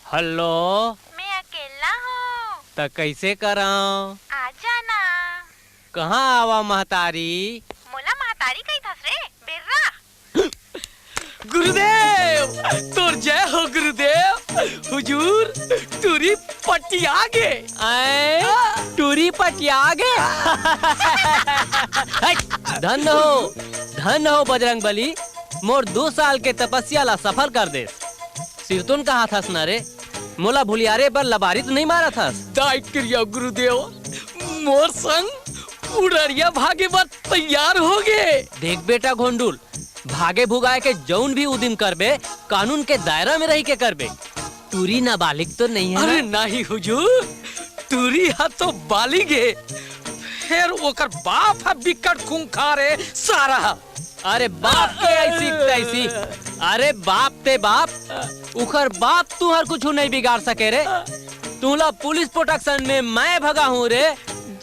Hello. मैं अकेला हूँ। तो कैसे कराऊं? आ जाना। कहाँ आवा महतारी? मोला महतारी कही थस रे बेर्रा। गुरुदेव तोर जय हो गुरुदेव। हुजूर टूरी पटिया गे। टूरी पटिया गे। धन हो बजरंग बली, मोर 2 साल के तपस्या ला सफल कर दे। सिरतुन कहा थस न रे, मोला भुलियारे पर लबारी तो नहीं मारा थस। दाई क्रिया गुरुदेव, मोर संग उड़रिया भागे बर तैयार हो गए। देख बेटा घोंडुल, भागे भुगाए के जौन भी उदिन करबे कानून के दायरा में रही के करबे। तुरी नाबालिग तो नहीं है? अरे नहीं हुजूर, तुरी हा तो बालिग है। फिर ओकर बाप हा बिकट खूंखार है सारा। अरे बाप के ऐसी तैसी। अरे बाप ते बाप, उखर बाप तू हर कुछ नहीं बिगाड़ सके रे। तूला पुलिस प्रोटेक्शन में मैं भगा हूँ रे।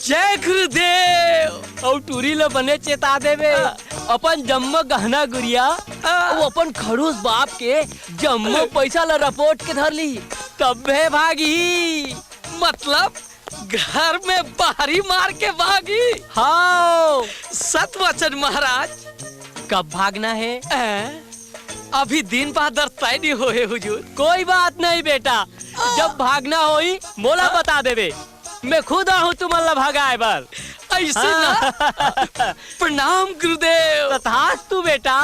जय गुरुदेव। और टूरी लो बने चेता देवे अपन जम्मो गहना गुड़िया वो अपन खड़ूस बाप के जम्मो पैसा ला रपोट के धर ली तब भे भागी। मतलब घर में बाहरी मार के भागी। हाँ सत वचन महाराज। कब भागना है? अभी दिन बहादुर तय नहीं होए हुजूर। कोई बात नहीं बेटा, जब भागना होई मोला बता देवे, मैं खुद आहूँ तुम्हारा भगाए बार। ऐसे ना। प्रणाम गुरुदेव। तथास्तु बेटा।